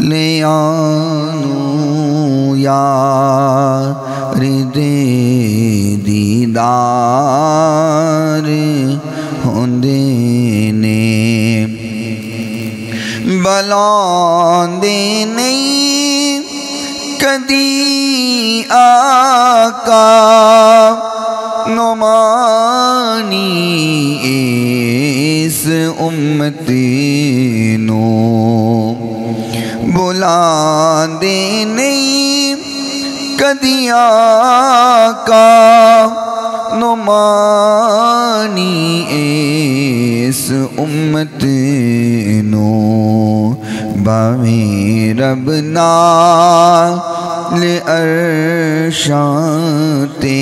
لے آنو یار دے دیدار ہوندے نے بلاندے نہیں کدی آقا نعمانی اس امتی نو بلاندے نہیں کدی آقا نعمانی اس امت نو باویں رب نال عرشاں تے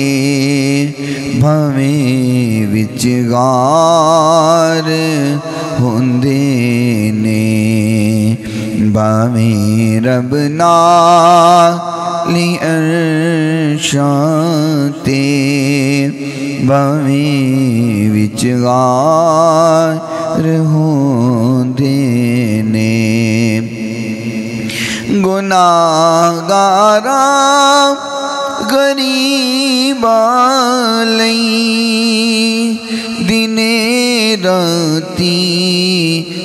بھاویں وچ غار ہوندے نے باویں رب نال عرشاں تے باویں وچ غار ہوندے نے گناہگاراں غریباں لئی دنے راتی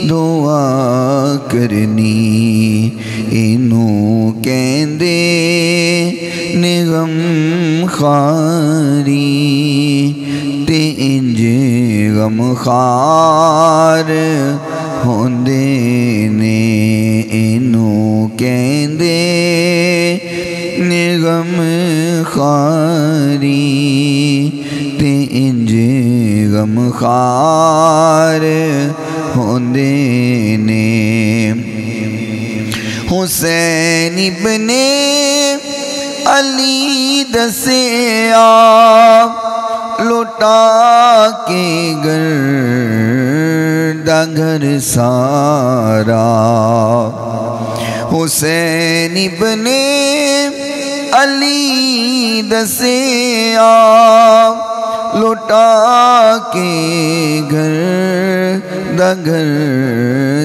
دعا کرنی اینوں کہندے نے غم خاری تے انج غم خار ہوندے نے اینوں کہندے نے غم خاری تے انج غم خار ہوندے نے حسین ابن علی دسیا لوٹا کے گردا گھر سارا حسین ابن علی دسیا لوٹا کے گھر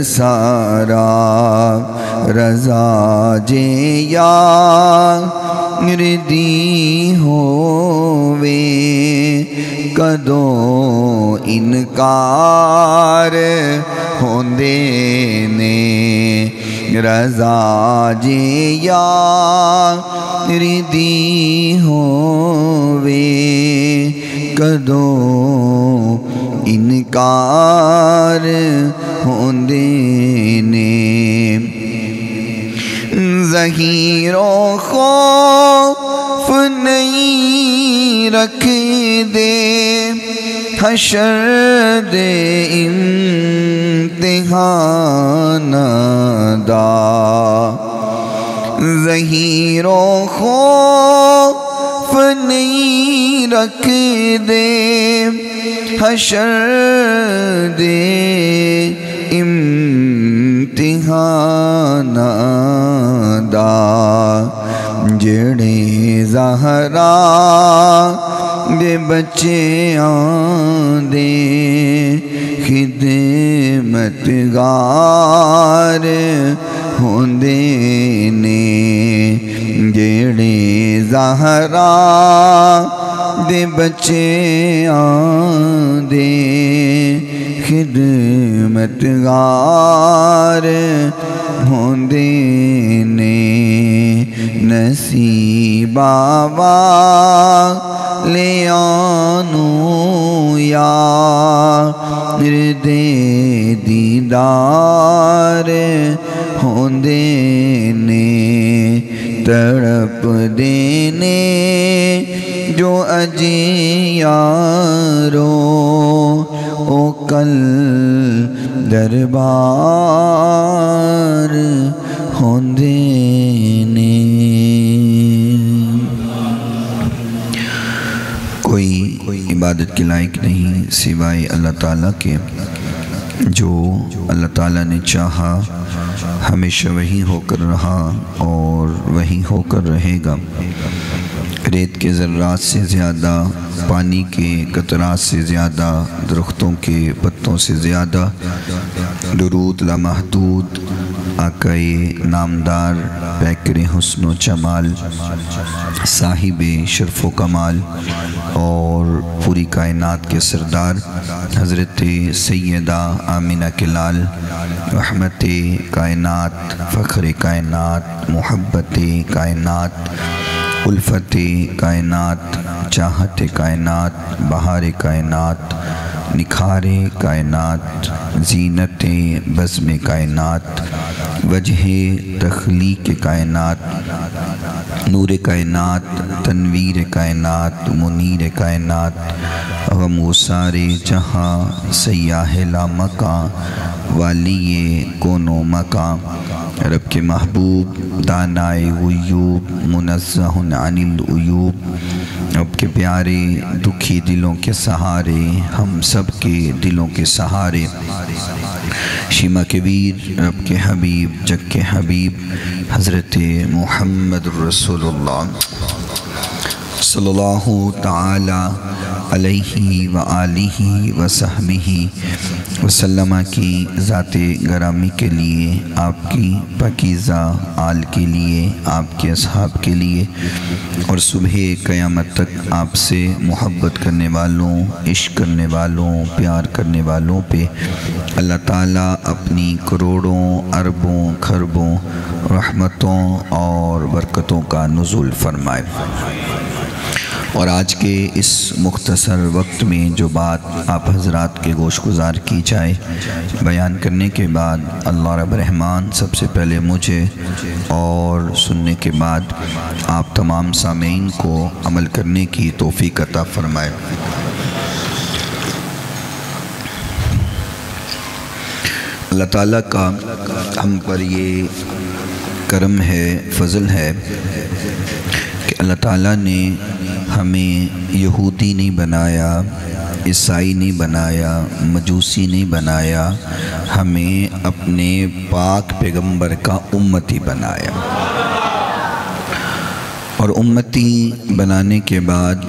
سارا رضا جے یار دی ہووے کدو انکار ہوندے نے رضا جے یار دی ہووے کدو انکار ہوندے نے ظہیر و خوف نہیں رکھ دے حشر دے امتحان دا ظہیر و خوف نہیں رکھ دے حشر دے امتحان دا جڑے زہرا دے بچے آندے خدمت گار ہوندے نے جڑے زہرا دے بچے آندے خدمت گار ہوندے نے نصیبہ والے آنو یار دے دیدار ہوندے نے تڑپ دینے جو اجے یارو او کل دربار ہوندے نے کوئی عبادت کے لائق نہیں سوائے اللہ تعالیٰ کے جو اللہ تعالیٰ نے چاہا ہمیشہ وہی ہو کر رہا اور وہی ہو کر رہے گا ریت کے ذرات سے زیادہ پانی کے قطرات سے زیادہ درختوں کے پتوں سے زیادہ درود لامحدود آقائے نامدار پیکر حسن و جمال، صاحب شرف و کمال اور پوری کائنات کے سردار حضرت سیدہ آمنہ کے لال، رحمت کائنات، فخر کائنات، محبت کائنات، الفت کائنات، چاہت کائنات، بہار کائنات، نکھار کائنات، زینت بزم کائنات، وجہ تخلیق کائنات، نور کائنات، تنویر کائنات، منیر کائنات، غم گسار جہاں، سیاح لا مکان، والی کون و مکان، رب کے محبوب، دانائے غیوب، منزہ عن العیوب، رب کے پیارے دکھی دلوں کے سہارے، ہم سب کے دلوں کے سہارے، شیما کے ویر، رب کے حبیب، جگ کے حبیب، حضرت محمد رسول اللہ صلی اللہ تعالی علیہ وآلہ وصحبہ وسلم کی ذات گرامی کے لیے، آپ کی پاکیزہ آل کے لیے، آپ کے اصحاب کے لیے اور صبح قیامت تک آپ سے محبت کرنے والوں، عشق کرنے والوں، پیار کرنے والوں پہ اللہ تعالیٰ اپنی کروڑوں اربوں کھربوں رحمتوں اور برکتوں کا نزول فرمائے۔ اور آج کے اس مختصر وقت میں جو بات آپ حضرات کے گوش گزار کی جائے، بیان کرنے کے بعد اللہ رب رحمان سب سے پہلے مجھے اور سننے کے بعد آپ تمام سامعین کو عمل کرنے کی توفیق عطا فرمائے۔ اللہ تعالیٰ کا ہم پر یہ کرم ہے، فضل ہے کہ اللہ تعالیٰ نے ہمیں یہودی نہیں بنایا، عیسائی نہیں بنایا، مجوسی نہیں بنایا، ہمیں اپنے پاک پیغمبر کا امتی بنایا۔ اور امتی بنانے کے بعد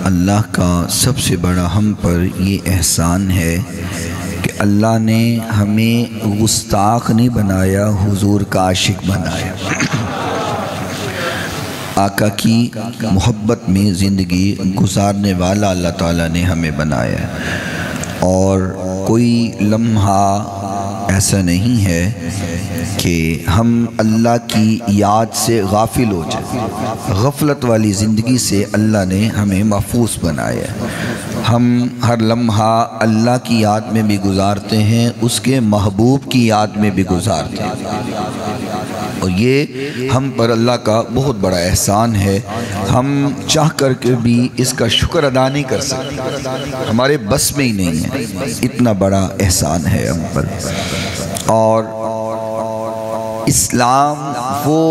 اللہ کا سب سے بڑا ہم پر یہ احسان ہے کہ اللہ نے ہمیں گستاخ نہیں بنایا، حضور کا عاشق بنایا۔ آقا کی محبت میں زندگی گزارنے والا اللہ تعالیٰ نے ہمیں بنایا ہے، اور کوئی لمحہ ایسا نہیں ہے کہ ہم اللہ کی یاد سے غافل ہو جائیں۔ غفلت والی زندگی سے اللہ نے ہمیں محفوظ بنایا ہے۔ ہم ہر لمحہ اللہ کی یاد میں بھی گزارتے ہیں، اس کے محبوب کی یاد میں بھی گزارتے ہیں، اور یہ ہم پر اللہ کا بہت بڑا احسان ہے۔ ہم چاہ کر کے بھی اس کا شکر ادا نہیں کر سکتے، ہمارے بس میں ہی نہیں ہے، اتنا بڑا احسان ہے ہم پر۔ اور اسلام وہ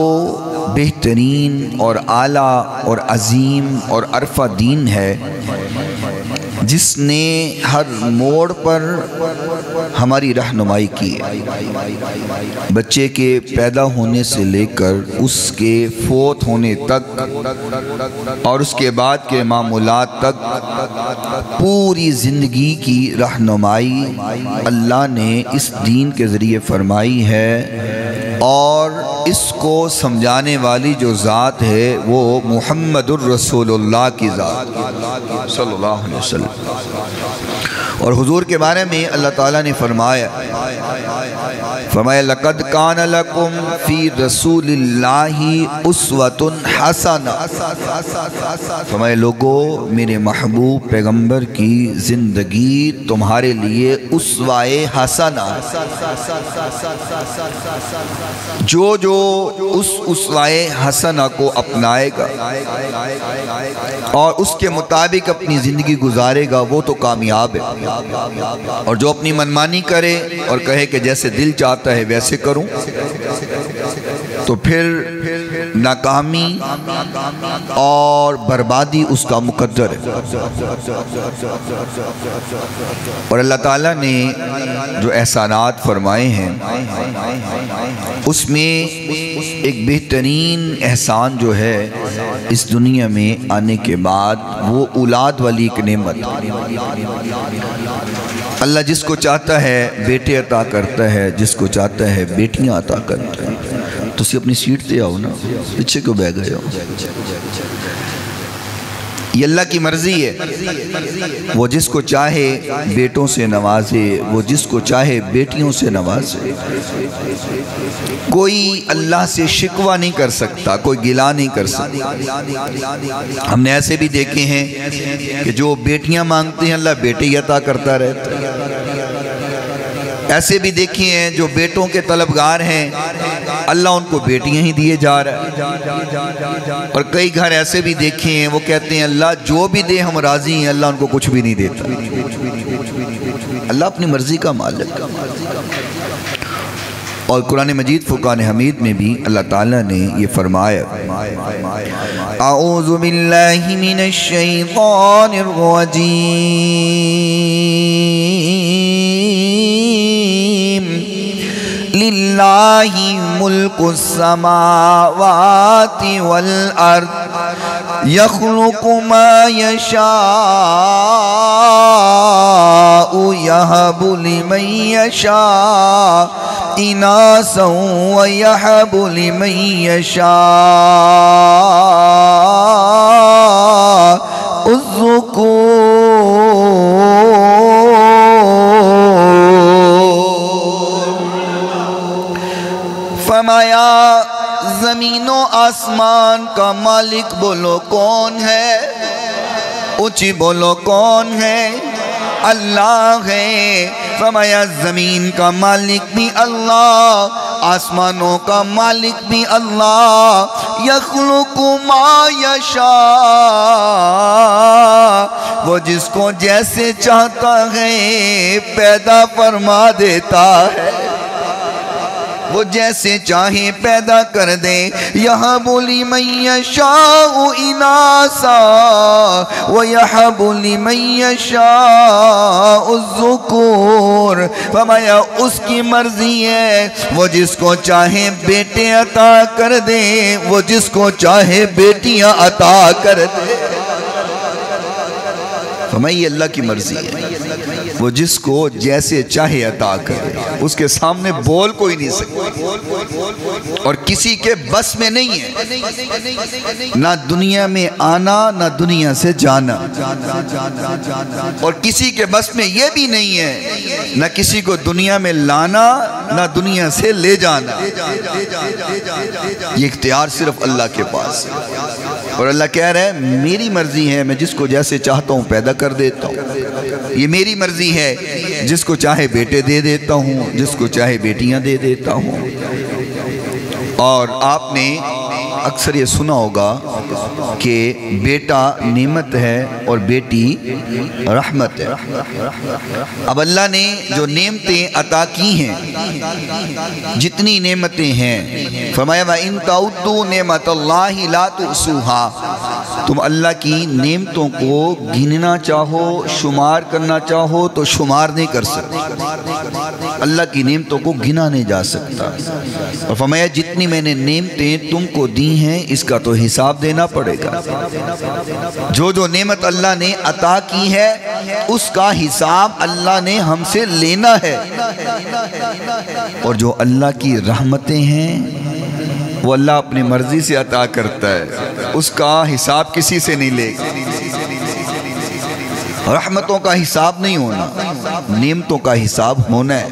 بہترین اور اعلیٰ اور عظیم اور عرفہ دین ہے جس نے ہر موڑ پر ہماری رہنمائی کی ہے۔ بچے کے پیدا ہونے سے لے کر اس کے فوت ہونے تک اور اس کے بعد کے معمولات تک پوری زندگی کی رہنمائی اللہ نے اس دین کے ذریعے فرمائی ہے، اور اس کو سمجھانے والی جو ذات ہے وہ محمد الرسول اللہ کی ذات صلی اللہ علیہ وسلم۔ اور حضور کے بارے میں اللہ تعالیٰ نے فرمایا لَقَدْ كَانَ لَكُمْ فِي رَسُولِ اللَّهِ أُسْوَةٌ حَسَنَةٌ، فرمایا لوگو میرے محبوب پیغمبر کی زندگی تمہارے لیے اسوہ حسنہ، جو اس اسوہ حسنہ کو اپنائے گا اور اس کے مطابق اپنی زندگی گزارے گا وہ تو کامیاب ہے، اور جو اپنی منمانی کرے اور کہے کہ جیسے دل چاہتا ہے ویسے کروں تو پھر ناکامی اور بربادی اس کا مقدر ہے۔ اور اللہ تعالیٰ نے جو احسانات فرمائے ہیں اس میں ایک بہترین احسان جو ہے اس دنیا میں آنے کے بعد وہ اولاد والی ایک نعمت، اللہ جس کو چاہتا ہے بیٹے عطا کرتا ہے، جس کو چاہتا ہے بیٹیاں عطا کرتا ہے۔ تو اسی اپنی سیٹ تے آؤ نا، پیچھے کیوں بہ گئے ہو؟ یہ اللہ کی مرضی ہے، وہ جس کو چاہے بیٹوں سے نوازے، وہ جس کو چاہے بیٹیوں سے نوازے۔ کوئی اللہ سے شکوہ نہیں کر سکتا، کوئی گلہ نہیں کر سکتا۔ ہم نے ایسے بھی دیکھے ہیں کہ جو بیٹیاں مانگتے ہیں اللہ بیٹے ہی عطا کرتا رہتا ہے۔ ایسے بھی دیکھے ہیں جو بیٹوں کے طلبگار ہیں اللہ ان کو بیٹیاں ہی دیے جا رہا ہے۔ اور کئی گھر ایسے بھی دیکھے ہیں وہ کہتے ہیں اللہ جو بھی دے ہم راضی ہیں، اللہ ان کو کچھ بھی نہیں دیتا۔ اللہ اپنی مرضی کا مالک۔ اور قرآن مجید فرقان حمید میں بھی اللہ تعالیٰ نے یہ فرمایا، اعوذ باللہ من الشیطان الرجیم، للہ ملک السماوات والارض یخلق ما یشاء یہب لمن یشاء اناسا ویہب لمن یشاء الذکور۔ فرمایا زمین و آسمان کا مالک بولو کون ہے؟ اونچی بولو کون ہے؟ اللہ ہے۔ فرمایا زمین کا مالک بھی اللہ، آسمانوں کا مالک بھی اللہ، یخلق ما یشاء، وہ جس کو جیسے چاہتا ہے پیدا فرما دیتا ہے، وہ جیسے چاہے پیدا کر دے۔ یہب لمن یشاء اناسا ویہب لمن یشاء الذکور۔ فرمایا اس کی مرضی ہے، وہ جس کو چاہے بیٹے عطا کر دے، وہ جس کو چاہے بیٹیاں عطا کر دے۔ فرمایا یہ اللہ کی مرضی ہے، وہ جس کو جیسے چاہے عطا کرے، اس کے سامنے بول کوئی نہیں سکتا اور کسی کے بس میں نہیں ہے، نہ دنیا میں آنا نہ دنیا سے جانا، اور کسی کے بس میں یہ بھی نہیں ہے نہ کسی کو دنیا میں لانا نہ دنیا سے لے جانا۔ یہ اختیار صرف اللہ کے پاس ہے، اور اللہ کہہ رہا ہے میری مرضی ہے، میں جس کو جیسے چاہتا ہوں پیدا کر دیتا ہوں۔ یہ میری مرضی ہے، جس کو چاہے بیٹے دے دیتا ہوں، جس کو چاہے بیٹیاں دے دیتا ہوں۔ اور آپ نے اکثر یہ سنا ہوگا کہ بیٹا نعمت ہے اور بیٹی رحمت ہے۔ اب اللہ نے جو نعمتیں عطا کی ہیں، جتنی نعمتیں ہیں، فرمایا وَإِن تَعُدُّوا نِعْمَتَ اللَّهِ لَا تُحْصُوهَا، تم اللہ کی نعمتوں کو گننا چاہو، شمار کرنا چاہو تو شمار نہیں کر سکتے۔ اللہ کی نعمتوں کو گنا نہیں جا سکتا۔ اور فرمایا جتنی میں نے نعمتیں تم کو دی ہیں اس کا تو حساب دینا پڑے گا۔ جو نعمت اللہ نے عطا کی ہے اس کا حساب اللہ نے ہم سے لینا ہے، اور جو اللہ کی رحمتیں ہیں وہ اللہ اپنی مرضی سے عطا کرتا ہے، اس کا حساب کسی سے نہیں لے گا۔ رحمتوں کا حساب نہیں ہونا، نعمتوں کا حساب ہونا ہے۔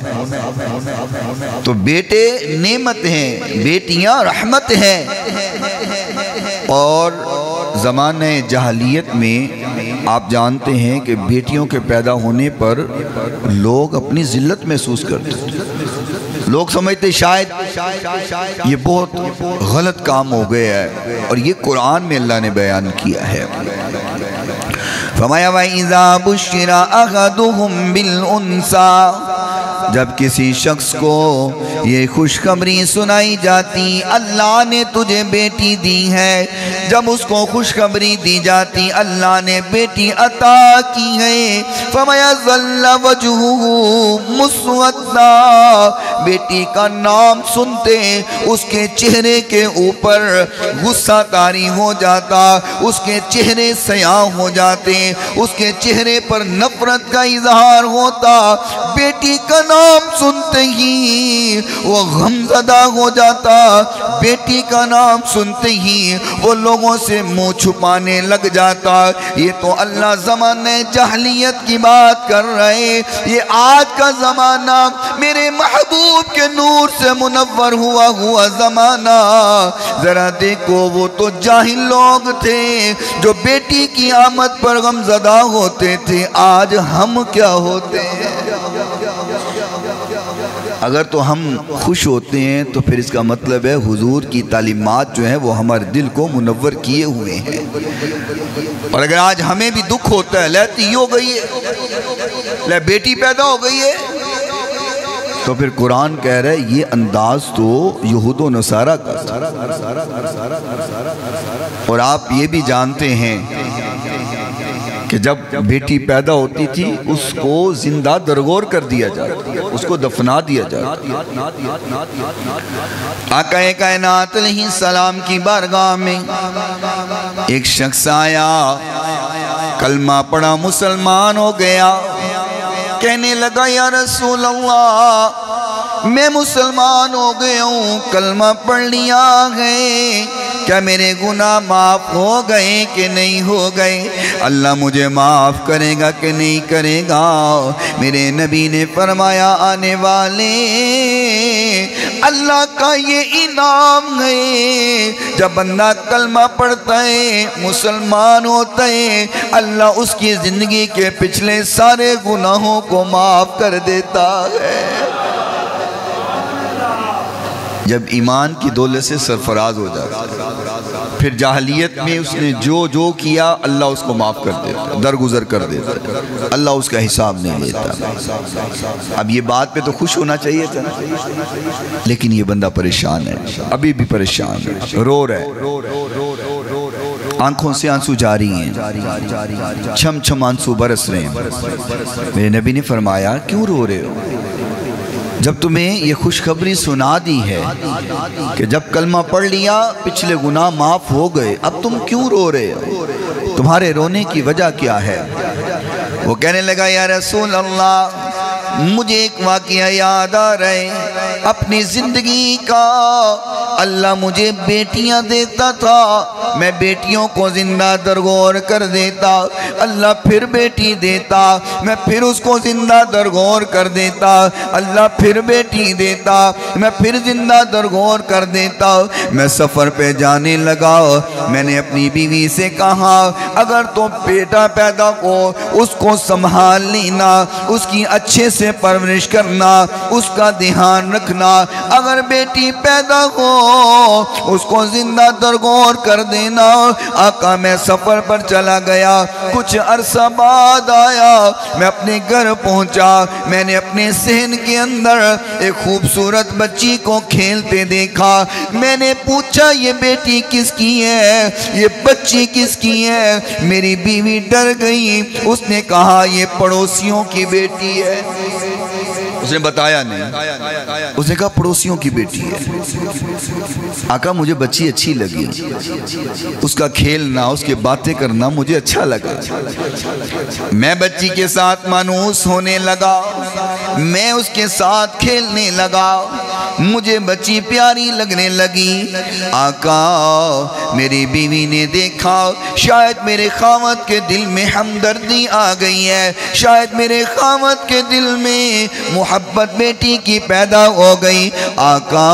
تو بیٹے نعمت ہیں، بیٹیاں رحمت ہیں۔ اور زمانہ جاہلیت میں آپ جانتے ہیں کہ بیٹیوں کے پیدا ہونے پر لوگ اپنی ذلت محسوس کرتے ہیں۔ لوگ سمجھتے شاید یہ بہت غلط کام ہو گیا ہے، اور یہ قرآن میں اللہ نے بیان کیا ہے۔ فرمایا وَإِذَا بُشِّرَ أَحَدُهُمْ بِالْأُنْثَىٰ، جب کسی شخص کو یہ خوشخبری سنائی جاتی اللہ نے تجھے بیٹی دی ہے، جب اس کو خوشخبری دی جاتی اللہ نے بیٹی عطا کی ہے، فَمَيَظَلَّ وَجْهُهُ مُسْوَدًّا، بیٹی کا نام سنتے اس کے چہرے کے اوپر غصہ طاری ہو جاتا، اس کے چہرے سیاہ ہو جاتے، اس کے چہرے پر نفرت کا اظہار ہوتا، بیٹی کا نام سنتے ہی وہ غمزدہ ہو جاتا، بیٹی کا نام سنتے ہی وہ لوگوں سے منہ چھپانے لگ جاتا۔ یہ تو اللہ زمانہ جاہلیت کی بات کر رہے، یہ آج کا زمانہ میرے محبوب کے نور سے منور ہوا زمانہ۔ ذرا دیکھو وہ تو جاہل لوگ تھے جو بیٹی کی آمد پر غمزدہ ہوتے تھے، آج ہم کیا ہوتے ہیں؟ اگر تو ہم خوش ہوتے ہیں تو پھر اس کا مطلب ہے حضور کی تعلیمات جو ہیں وہ ہمارے دل کو منور کیے ہوئے ہیں، اور اگر آج ہمیں بھی دکھ ہوتا ہے، لیتی ہو گئی ہے، لے بیٹی پیدا ہو گئی ہے، تو پھر قرآن کہہ رہا ہے یہ انداز تو یہود و نصارہ کا تھا۔ اور آپ یہ بھی جانتے ہیں کہ جب بیٹی پیدا ہوتی تھی اس کو زندہ درگور کر دیا جاتا، اس کو دفنا دیا جاتا۔ آقا کائنات علیہ السلام کی بارگاہ میں ایک شخص آیا، کلمہ پڑھا، مسلمان ہو گیا، کہنے لگا یا رسول اللہ میں مسلمان ہو گیا ہوں، کلمہ پڑھ لیا ہے، کیا میرے گناہ معاف ہو گئے کہ نہیں ہو گئے؟ اللہ مجھے معاف کرے گا کہ نہیں کرے گا؟ میرے نبی نے فرمایا آنے والے اللہ کا یہ انعام ہے، جب بندہ کلمہ پڑھتا ہے، مسلمان ہوتا ہے، اللہ اس کی زندگی کے پچھلے سارے گناہوں کو معاف کر دیتا ہے۔ جب ایمان کی دولت سے سرفراز ہو جاتا پھر جاہلیت میں اس نے جو کیا اللہ اس کو معاف کر دیتا، درگزر کر دیتا، اللہ اس کا حساب نہیں لیتا۔ اب یہ بات پہ تو خوش ہونا چاہیے تھا، لیکن یہ بندہ پریشان ہے، ابھی بھی پریشان ہے، رو رہا ہے، آنکھوں سے آنسو جاری ہیں، چھم چھم آنسو برس رہے ہیں۔ میرے نبی نے فرمایا کیوں رو رہے ہو؟ جب تمہیں یہ خوشخبری سنا دی ہے کہ جب کلمہ پڑھ لیا پچھلے گناہ معاف ہو گئے، اب تم کیوں رو رہے ہو؟ تمہارے رونے کی وجہ کیا ہے؟ وہ کہنے لگا یا رسول اللہ مجھے ایک واقعہ یاد آ رہے، اپنی زندگی کا اللہ مجھے بیٹیاں دیتا تھا، میں بیٹیوں کو زندہ درگور کر دیتا، اللہ پھر بیٹی دیتا، میں پھر اس کو زندہ درگور کر دیتا، اللہ پھر بیٹی دیتا، میں پھر زندہ درگور کر دیتا۔ میں سفر پہ جانے لگا، میں نے اپنی بیوی سے کہا اگر تو بیٹا پیدا ہو اس کو سنبھال لینا، اس کی اچھے سے پرورش کرنا، اس کا دھیان رکھنا، اگر بیٹی پیدا ہو اس کو زندہ درگور کر دینا۔ آقا میں سفر پر چلا گیا، کچھ عرصہ بعد آیا، میں اپنے گھر پہنچا، میں نے اپنے صحن کے اندر ایک خوبصورت بچی کو کھیلتے دیکھا، میں نے پوچھا یہ بیٹی کس کی ہے، یہ بچی کس کی ہے؟ میری بیوی ڈر گئی، اس نے کہا یہ پڑوسیوں کی بیٹی ہے۔ اس نے بتایا نہیں، اس نے کہا پڑوسیوں کی بیٹی ہے۔ آقا مجھے بچی اچھی لگی، اس کا کھیلنا، اس کے باتیں کرنا مجھے اچھا لگا، میں بچی کے ساتھ مانوس ہونے لگا، میں اس کے ساتھ کھیلنے لگا، مجھے بچی پیاری لگنے لگی۔ آقا میری بیوی نے دیکھا شاید میرے خاوند کے دل میں ہمدردی آ گئی ہے، شاید میرے خاوند کے دل میں محبت بیٹی کی پیدا ہو گئی۔ آقا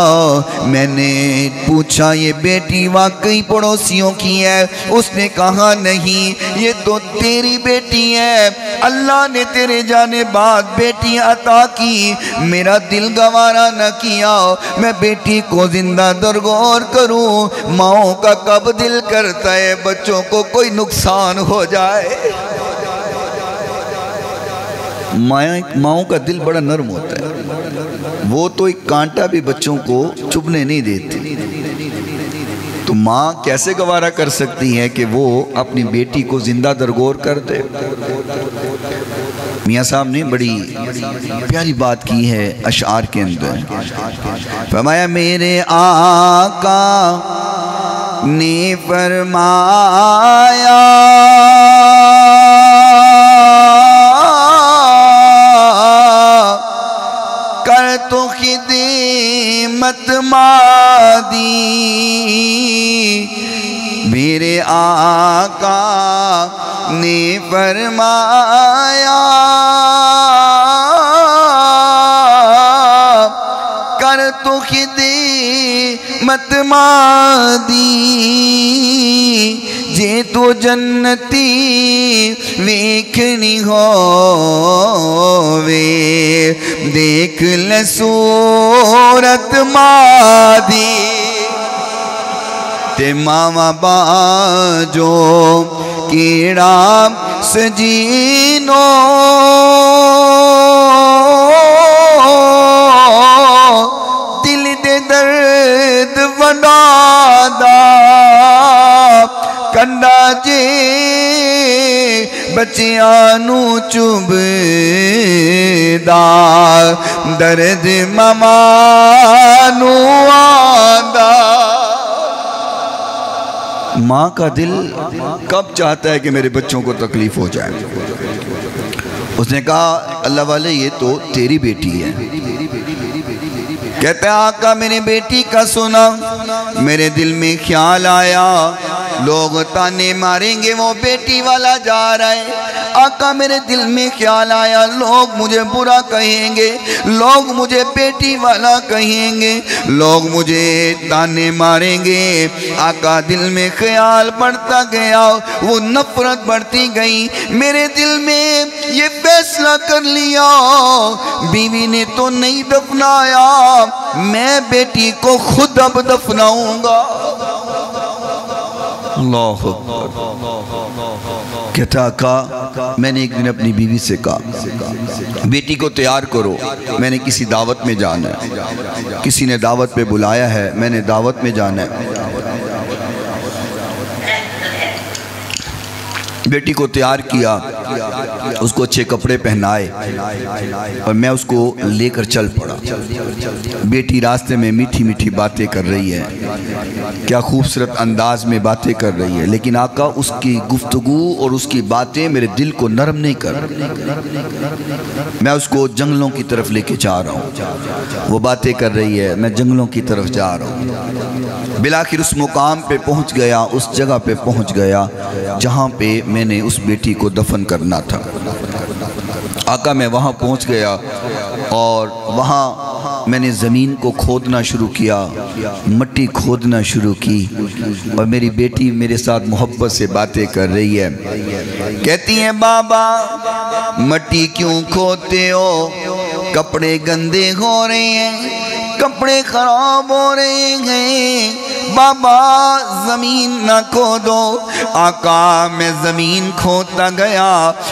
میں نے پوچھا یہ بیٹی واقعی پڑوسیوں کی ہے؟ اس نے کہا نہیں، یہ تو تیری بیٹی ہے، اللہ نے تیرے جانے بعد بیٹی عطا کی، میرا دل گوارا نہ کیا میں بیٹی کو زندہ درگور کروں، ماؤں کا کب دل کرتا ہے بچوں کو کوئی نقصان ہو جائے۔ ماؤں کا دل بڑا نرم ہوتا ہے، وہ تو ایک کانٹا بھی بچوں کو چبھنے نہیں دیتی، تو ماں کیسے گوارا کر سکتی ہے کہ وہ اپنی بیٹی کو زندہ درگور کر دے؟ میاں صاحب نے بڑی پیاری بات کی ہے اشعار کے اندر، فرمایا میرے آقا نے فرمایا کر تو خدمت مادی، میرے آقا نے فرمایا کر تو خدمت مادی، جے تو جنتی ویکھنی ہووے دیکھ لے صورت مادی، تے ماما باجو کیڑا سجینو دل دے درد وڈادا کنڈا جے بچیانو چبھ دا درد ممانو آندا۔ ماں کا دل کب چاہتا ہے کہ میرے بچوں کو تکلیف ہو جائے؟ اس نے کہا اللہ والے یہ تو تیری بیٹی ہے۔ کہتے ہیں آقا میرے بیٹی کا سنا، میرے دل میں خیال آیا لوگ تانے ماریں گے وہ بیٹی والا جا رہا ہے۔ آقا میرے دل میں خیال آیا لوگ مجھے برا کہیں گے، لوگ مجھے بیٹی والا کہیں گے، لوگ مجھے تانے ماریں گے۔ آقا دل میں خیال بڑھتا گیا، وہ نفرت بڑھتی گئی۔ میرے دل میں یہ فیصلہ کر لیا بیوی نے تو نہیں دفنایا، میں بیٹی کو خود اب دفناؤں گا۔ اللہ اکبر۔ کہتا آقا میں نے ایک دن اپنی بیوی سے کہا بیٹی کو تیار کرو، میں نے کسی دعوت میں جانا ہے، کسی نے دعوت پہ بلایا ہے، میں نے دعوت میں جانا ہے۔ بیٹی کو تیار کیا، اس کو اچھے کپڑے پہنائے اور میں اس کو لے کر چل پڑا۔ بیٹی راستے میں میٹھی میٹھی باتیں کر رہی ہے، کیا خوبصورت انداز میں باتیں کر رہی ہے، لیکن آقا اس کی گفتگو اور اس کی باتیں میرے دل کو نرم نہیں کر رہی۔ میں اس کو جنگلوں کی طرف لے کے جا رہا ہوں، وہ باتیں کر رہی ہے، میں جنگلوں کی طرف جا رہا ہوں۔ بلاخر اس مقام پہ پہنچ گیا، اس جگہ پہ پہنچ گیا جہاں پہ میں نے اس بیٹی کو دفن کرنا تھا۔ آقا میں وہاں پہنچ گیا اور وہاں میں نے زمین کو کھودنا شروع کیا، مٹی کھودنا شروع کی، اور میری بیٹی میرے ساتھ محبت سے باتیں کر رہی ہے۔ کہتی ہیں بابا مٹی کیوں کھودتے ہو؟ کپڑے گندے ہو رہے ہیں، کپڑے خراب ہو رہے ہیں، بابا زمین نہ کھودو۔ آقا میں زمین کھودتا گیا،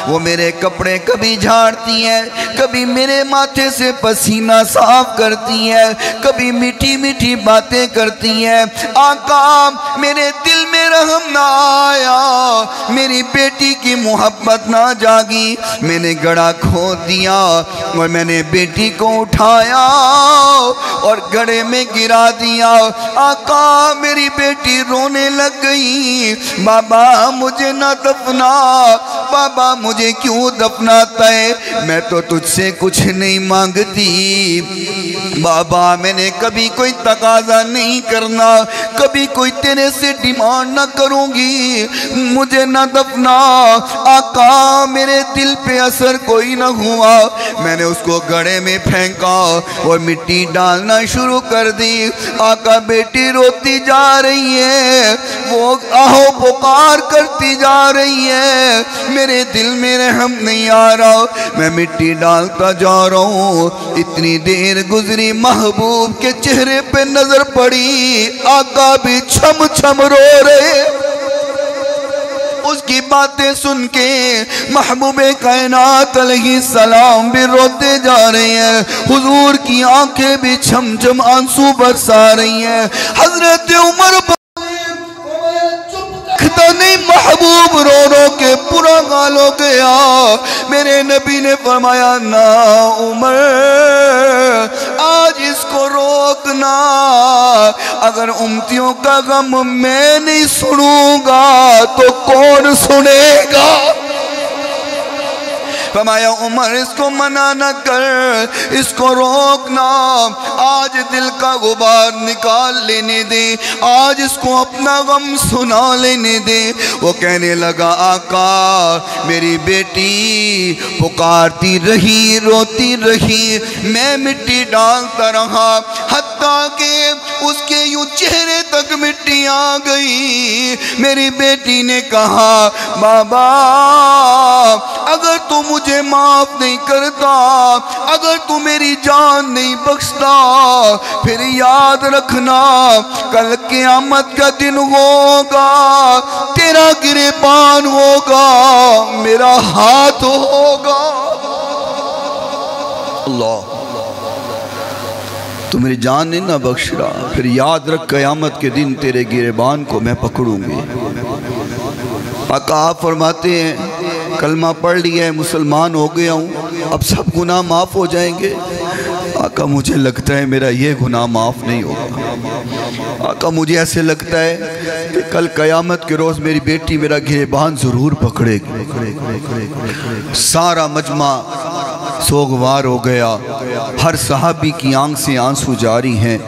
وہ میرے کپڑے کبھی جھاڑتی ہے، کبھی میرے ماتھے سے پسینہ صاف کرتی ہے، کبھی میٹھی میٹھی باتیں کرتی ہے۔ آقا میرے دل میں رحم نہ آیا، میری بیٹی کی محبت نہ جاگی۔ میں نے گڑھا کھود دیا اور میں نے بیٹی کو اٹھایا اور گڑھے میں گرا دیا۔ آقا میری بیٹی رونے لگ گئی، بابا مجھے نہ دفنا، بابا مجھے کیوں دفناتا ہے؟ میں تو تجھ سے کچھ نہیں مانگتی بابا، میں نے کبھی کوئی تقاضا نہیں کرنا، کبھی کوئی تیرے سے ڈیمانڈ نہ کروں گی، مجھے نہ دفنا۔ آقا میرے دل پہ اثر کوئی نہ ہوا، میں نے اس کو گڑھے میں پھینکا اور مٹی ڈالنا شروع کر دی۔ آقا بیٹی روتی جا رہی ہے، وہ آہو پکار کرتی جا رہی ہے، میرے دل میں رحم نہیں آ رہا، میں مٹی ڈالتا جا رہا ہوں۔ اتنی دیر گزری، محبوب کے چہرے پہ نظر پڑی، آقا بھی چھم چھم رو رہے، اس کی باتیں سن کے محبوب کائنات علیہ السلام بھی روتے جا رہے ہیں، حضور کی آنکھیں بھی چھم چھم آنسو برسا رہی ہیں۔ حضرت عمر نہیں، محبوب رو رو کے پورا غال ہو گیا۔ میرے نبی نے فرمایا نا عمر، آج اس کو روکنا، اگر امتیوں کا غم میں نہیں سنوں گا تو کون سنے گا؟ فرمایا عمر اس کو منع نہ کر، اس کو روکنا، آج دل کا غبار نکال لینے دے، آج اس کو اپنا غم سنا لینے دے۔ وہ کہنے لگا آقا میری بیٹی پکارتی رہی، روتی رہی، میں مٹی ڈالتا رہا، حتیٰ کہ اس کے یوں چہرے تک مٹی آ گئی۔ میری بیٹی نے کہا بابا اگر تو مجھے معاف نہیں کرتا، اگر تو میری جان نہیں بخشتا، پھر یاد رکھنا کل قیامت کا دن ہوگا، تیرا گریبان ہوگا، میرا ہاتھ ہوگا۔ اللہ تو میری جان نہیں نہ بخش رہا، پھر یاد رکھ قیامت کے دن تیرے گریبان کو میں پکڑوں گی۔ آقا آپ فرماتے ہیں کلمہ پڑھ لیا ہے، مسلمان ہو گیا ہوں، اب سب گناہ معاف ہو جائیں گے؟ آقا مجھے لگتا ہے میرا یہ گناہ معاف نہیں ہوگا۔ آقا مجھے ایسے لگتا ہے کہ کل قیامت کے روز میری بیٹی میرا گریبان ضرور پکڑے گی۔ سارا مجمع سوگوار ہو گیا، ہر صحابی کی آنکھ سے آنسو جاری ہیں،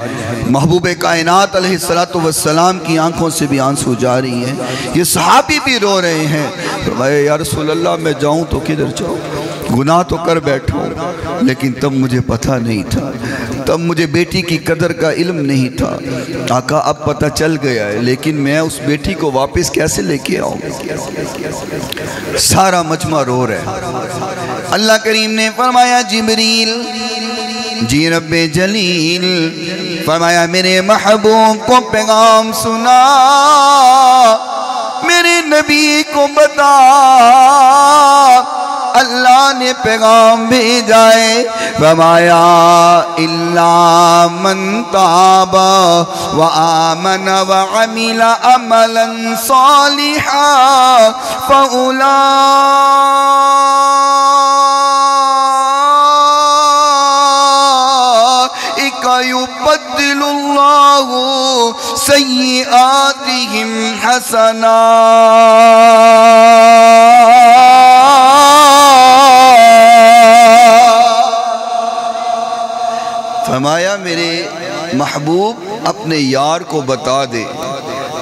محبوب کائنات علیہ السلام کی آنکھوں سے بھی آنسو جاری ہیں، یہ صحابی بھی رو رہے ہیں۔ فرمایا یا رسول اللہ میں جاؤں تو کدھر جاؤں، گناہ تو کر بیٹھا ہوں، لیکن تب مجھے پتہ نہیں تھا، تب مجھے بیٹی کی قدر کا علم نہیں تھا۔ آقا اب پتہ چل گیا ہے، لیکن میں اس بیٹی کو واپس کیسے لے کے آؤں؟ سارا مجمع رو رہے۔ اللہ کریم نے فرمایا جبریل جی رب جلیل، فرمایا میرے محبوب کو پیغام سنا، میرے نبی کو بتا، اللہ نے پیغام بھیجا ہے، فرمایا الا من تاب وآمن وعمل عملا صالحا يبدل اللہ سیئاتہم حسنات۔ فرمایا میرے محبوب اپنے یار کو بتا دے،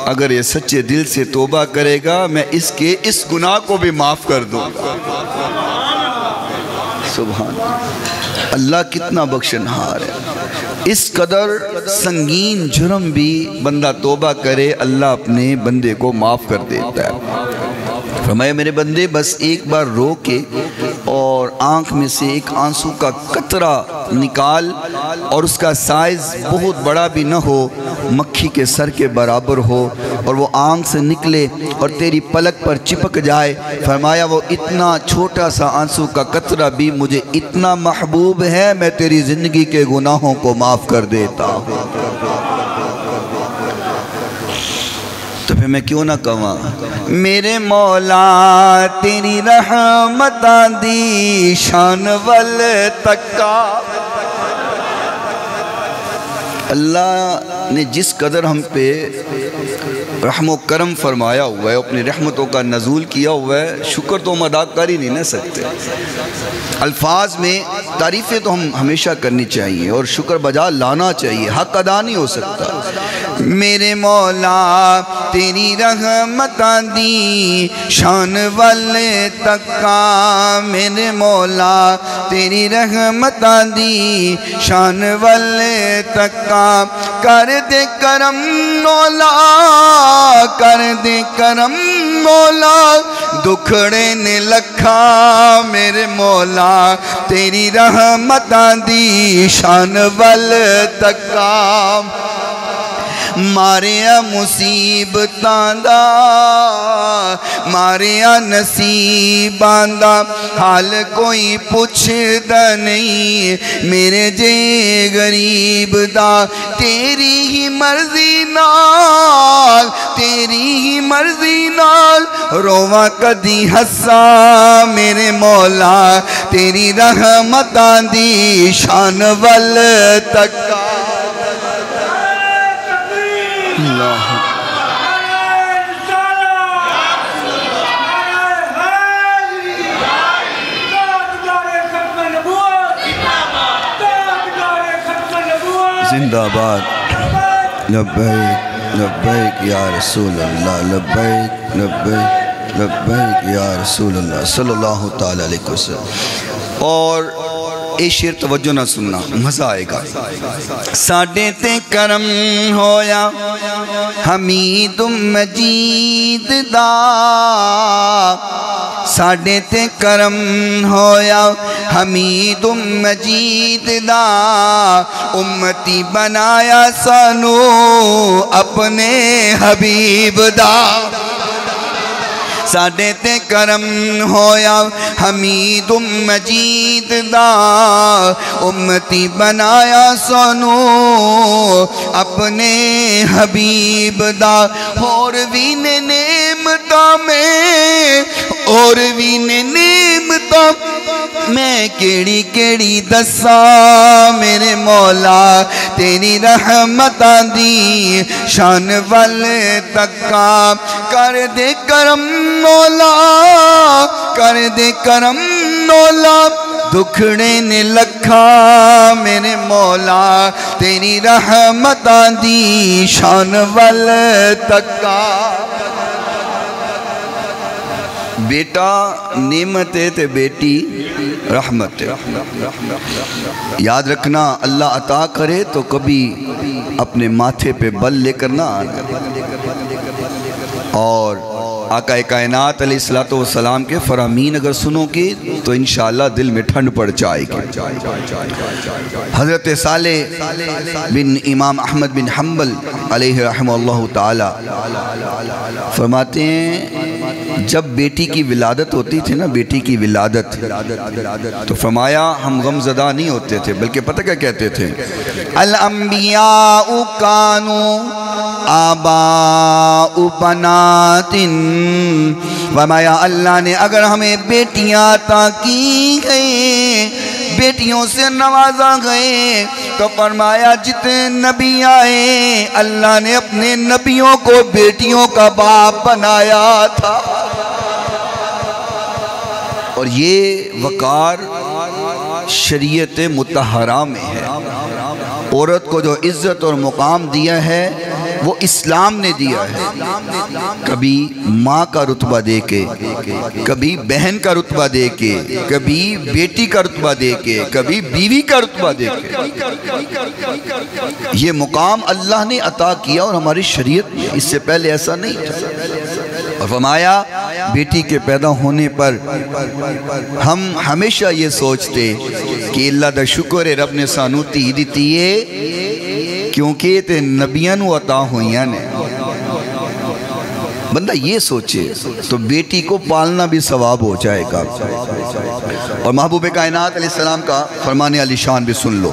اگر یہ سچے دل سے توبہ کرے گا میں اس کے اس گناہ کو بھی معاف کر دوں گا۔ سبحان اللہ کتنا بخشنہار ہے۔ اس قدر سنگین جرم بھی بندہ توبہ کرے اللہ اپنے بندے کو معاف کر دیتا ہے۔ فرمایا میرے بندے بس ایک بار رو کے اور آنکھ میں سے ایک آنسو کا قطرہ نکال، اور اس کا سائز بہت بڑا بھی نہ ہو، مکھی کے سر کے برابر ہو، اور وہ آنکھ سے نکلے اور تیری پلک پر چپک جائے۔ فرمایا وہ اتنا چھوٹا سا آنسو کا قطرہ بھی مجھے اتنا محبوب ہے، میں تیری زندگی کے گناہوں کو معاف کر دیتا ہوں۔ تو پھر میں کیوں نہ کہوں میرے مولا تیری رحمت دی شان ول تکا۔ اللہ نے جس قدر ہم پہ رحم و کرم فرمایا ہوا ہے، اپنی رحمتوں کا نزول کیا ہوا ہے، شکر تو ہم ادا کر ہی نہیں نہ سکتے۔ الفاظ میں تعریفیں تو ہم ہمیشہ کرنی چاہیے اور شکر بجا لانا چاہیے، حق ادا نہیں ہو سکتا۔ میرے مولا تیری رحمت دی شان والے تکا، میرے مولا تیری رحمت دی شان والے تکا، کر دے کرم مولا، کر دے کرم مولا، دکھڑے نے لکھا، میرے مولا تیری رحمت دی شان والے تکا۔ ماریا مصیبتاں دا ماریا نصیباں دا حال کوئی پوچھدا نہیں میرے جے غریب دا تیری ہی مرضی نال تیری ہی مرضی نال رواں کدی ہساں میرے مولا تیری رحمتاں دی شان ول تکا اللہ زندہ باد لبیک لبیک یا رسول اللہ لبیک لبیک لبیک یا رسول اللہ صلی اللہ تعالیٰ علیہ وسلم۔ اور اے شعر توجہ نہ سننا مزہ آئے گا۔ ساڈے تے کرم ہویا حمید مجید دا ساڈے تے کرم ہویا حمید مجید دا امتی بنایا سانو اپنے حبیب دا ساڈے تے کرم ہویا حمید مجید دا امتی بنایا سانو اپنے حبیب دا اور بھی نے نعمتاں میں اور بھی نے نعمتاں میں کیڑی کیڑی دساں میرے مولا تیری رحمتاں دی شان ول تکا کر دے کرم مولا کر دے کرم مولا دکھڑے نے لکھا میرے مولا تیری رحمتاں دی شان ول تکا بیٹا نعمت ہے تے بیٹی رحمت ہے۔ یاد رکھنا اللہ عطا کرے تو کبھی اپنے ماتھے پہ بل لے کر نہ آنا۔ اور آقا کائنات علیہ السلام کے فرامین اگر سنو گے تو انشاءاللہ دل میں ٹھنڈ پڑ جائے گی۔ حضرت صالح بن امام احمد بن حنبل علیہ رحمہ اللہ تعالی فرماتے ہیں جب بیٹی کی ولادت ہوتی تھی نا بیٹی کی ولادت تو فرمایا ہم غم زدہ نہیں ہوتے تھے بلکہ پتہ کیا کہتے تھے الانبیاء کانوا آباء بنات فرمایا اللہ نے اگر ہمیں بیٹیاں عطا کی گئے بیٹیوں سے نوازا گئے تو فرمایا جتنے نبی آئے اللہ نے اپنے نبیوں کو بیٹیوں کا باپ بنایا تھا۔ اور یہ وقار شریعت مطہرہ میں ہے۔ عورت کو جو عزت اور مقام دیا ہے وہ اسلام نے دیا ہے، کبھی ماں کا رتبہ دے کے، کبھی بہن کا رتبہ دے کے، کبھی بیٹی کا رتبہ دے کے، کبھی بیوی کا رتبہ دے کے۔ یہ مقام اللہ نے عطا کیا اور ہماری شریعت میں اس سے پہلے ایسا نہیں تھا۔ اور فرمایا بیٹی کے پیدا ہونے پر ہم ہمیشہ یہ سوچتے کہ اللہ دا شکر ہے رب نے سانو تی دیتی ہے کیونکہ تے نبیاں نو عطا ہوئیاں نے۔ بندہ یہ سوچے تو بیٹی کو پالنا بھی ثواب ہو جائے گا۔ اور محبوب کائنات علیہ السلام کا فرمانے علی شان بھی سن لو۔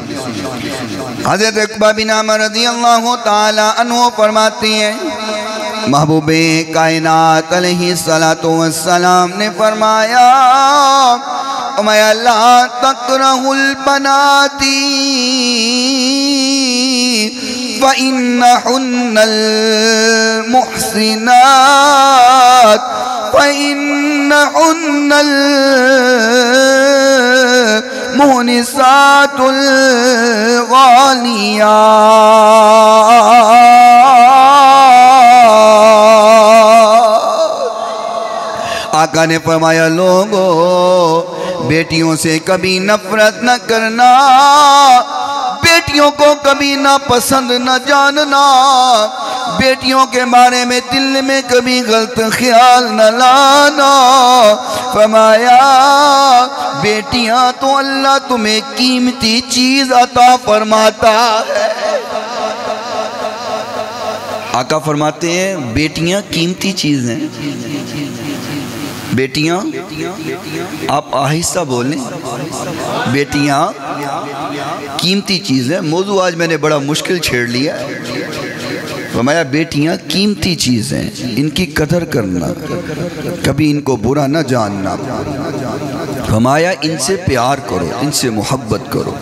حضرت عقبہ بن عامر رضی اللہ تعالی عنہ فرماتی ہیں محبوب کائنات علیہ السلام نے فرمایا اُمَيَا لَا تَقْرَهُ الْبَنَاتِ فَإِنَّهُنَّ الْمُحْسِنَاتِ فَإِنَّهُنَّ الْمُحْنِسَاتُ الْغَالِيَاتِ۔ آقا نے فرمایا لوگو بیٹیوں سے کبھی نفرت نہ کرنا، بیٹیوں کو کبھی نہ پسند نہ جاننا، بیٹیوں کے بارے میں دل میں کبھی غلط خیال نہ لانا۔ فرمایا بیٹیاں تو اللہ تمہیں قیمتی چیز عطا فرماتا ہے۔ آقا فرماتے ہیں بیٹیاں قیمتی چیز ہیں. بیٹیاں، آپ آہستہ بولیں، بیٹیاں قیمتی چیز ہیں. موضوع آج میں نے بڑا مشکل چھیڑ لیا. فرمایا بیٹیاں قیمتی چیز ہیں، ان کی قدر کرنا، کبھی ان کو برا نہ جاننا. فرمایا ان سے پیار کرو، ان سے محبت کرو.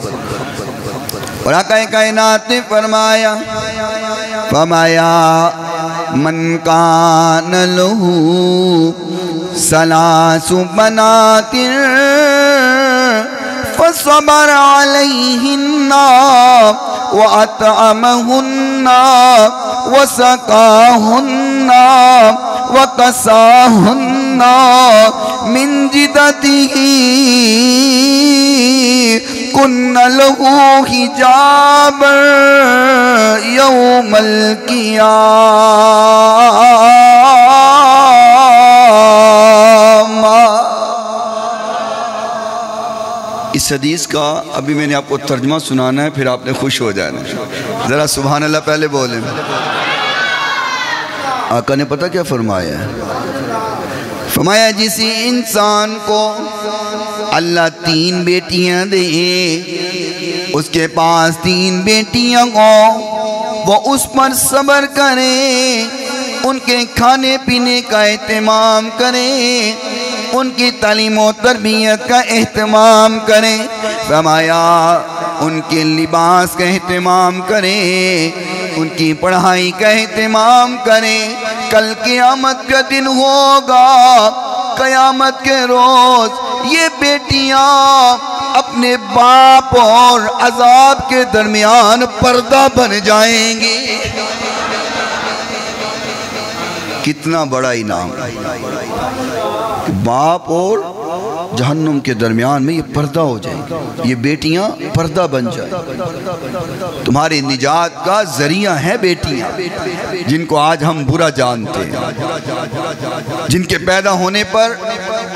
اور آقا کائنات نے فرمایا من کان لہو ثلاث بنات فصبر علیہن وأطعمهن وسقاهن وكساهن من جدته كن له حجابا يوم القيامة. اس حدیث کا ابھی میں نے آپ کو ترجمہ سنانا ہے، پھر آپ نے خوش ہو جانا. ذرا سبحان اللہ پہلے بولیں. آقا نے پتہ کیا فرمایا ہے؟ فرمایا جس انسان کو اللہ 3 بیٹیاں دے، اس کے پاس 3 بیٹیاں ہوں، وہ اس پر صبر کرے، ان کے کھانے پینے کا اہتمام کرے، ان کی تعلیم و تربیت کا اہتمام کریں. فرمایا ان کے لباس کا اہتمام کریں، ان کی پڑھائی کا اہتمام کریں. کل قیامت کا دن ہوگا، قیامت کے روز یہ بیٹیاں اپنے باپ اور عذاب کے درمیان پردہ بن جائیں گی. کتنا بڑا انعام. باپ اور جہنم کے درمیان میں یہ پردہ ہو جائے گی، یہ بیٹیاں پردہ بن جائیں. تمہاری نجات کا ذریعہ ہیں بیٹیاں، جن کو آج ہم برا جانتے ہیں، جن کے پیدا ہونے پر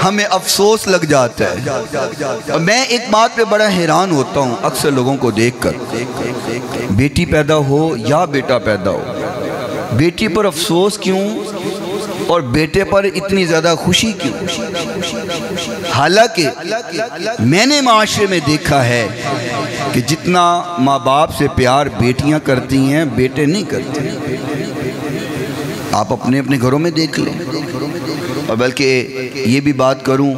ہمیں افسوس لگ جاتا ہے. میں ایک بات پہ بڑا حیران ہوتا ہوں اکثر لوگوں کو دیکھ کر، بیٹی پیدا ہو یا بیٹا پیدا ہو، بیٹی پر افسوس کیوں اور بیٹے پر اتنی زیادہ خوشی کیوں؟ حالانکہ میں نے معاشرے میں دیکھا ہے کہ جتنا ماں باپ سے پیار بیٹیاں کرتی ہیں بیٹے نہیں کرتے. آپ اپنے اپنے گھروں میں دیکھ لیں. اور بلکہ یہ بھی بات کروں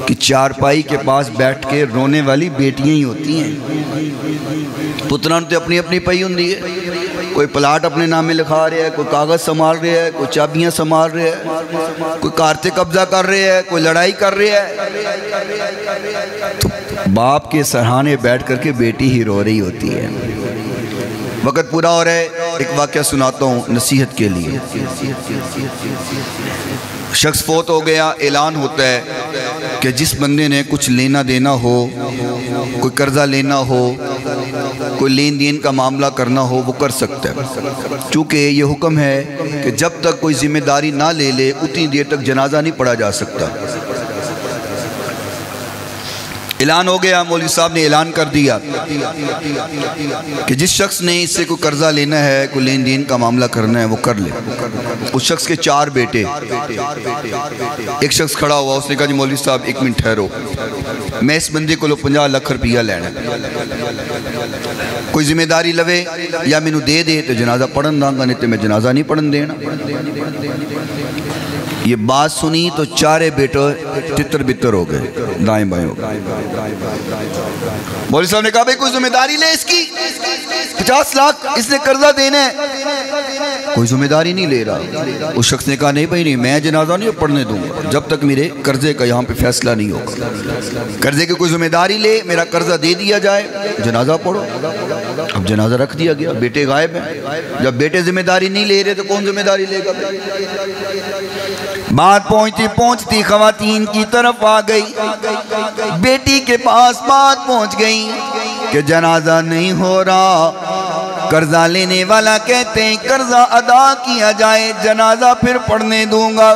کہ چارپائی کے پاس بیٹھ کے رونے والی بیٹیاں ہی ہوتی ہیں. پتران تو اپنی اپنی پئی ہوں دی ہے، کوئی پلاٹ اپنے نام میں لکھا رہا ہے، کوئی کاغذ سنبھال رہا ہے، کوئی چابیاں سنبھال رہا ہے، کوئی کارتے قبضہ کر رہا ہے، کوئی لڑائی کر رہا ہے. تو باپ کے سرہانے بیٹھ کر کے بیٹی ہی رو رہی ہوتی ہے. وقت پورا ہو رہا ہے، ایک واقعہ سناتا ہوں نصیحت کے لیے. شخص فوت ہو گیا، اعلان ہوتا ہے کہ جس بندے نے کچھ لینا دینا ہو، کوئی قرضہ لینا ہو، کوئی لین دین کا معاملہ کرنا ہو، وہ کر سکتا ہے. چونکہ یہ حکم ہے کہ جب تک کوئی ذمہ داری نہ لے لے اتنی دیر تک جنازہ نہیں پڑھا جا سکتا. اعلان ہو گیا، مولوی صاحب نے اعلان کر دیا کہ جس شخص نے اس سے کوئی قرضہ لینا ہے، کوئی لین دین کا معاملہ کرنا ہے، وہ کر لے. اس شخص کے 4 بیٹے. ایک شخص کھڑا ہوا، اس نے کہا جی مولوی صاحب 1 منٹ ٹھہرو، میں اس بندے کو 50 لاکھ روپیہ لینا، کوئی ذمہ داری لوے یا مینوں دے دے تو جنازہ پڑھن داں گا، نہیں تو میں جنازہ نہیں پڑھن دینا. یہ بات سنی تو 4 بیٹے تتر بتر ہو گئے، دائیں بائیں ہو گئے. مولوی صاحب نے کہا بھئی کوئی ذمہ داری لے اس کی، 50 لاکھ اس نے قرضہ دینا ہے. کوئی ذمہ داری نہیں لے رہا. اس شخص نے کہا نہیں بھائی نہیں، میں جنازہ نہیں پڑھنے دوں گا جب تک میرے قرضے کا یہاں پہ فیصلہ نہیں ہوگا. قرضے کی کوئی ذمہ داری لے، میرا قرضہ دے دیا جائے، جنازہ پڑھو. اب جنازہ رکھ دیا گیا، بیٹے غائب ہیں. جب بیٹے ذمہ داری نہیں لے رہے تو کون ذمہ داری لے گا؟ بات پہنچتی پہنچتی خواتین کی طرف آ گئی. بیٹی کے پاس بات پہنچ گئی کہ جنازہ نہیں ہو رہا. قرضہ لینے والا کہتے ہیں قرضہ ادا کیا جائے، جنازہ پھر پڑھنے دوں گا.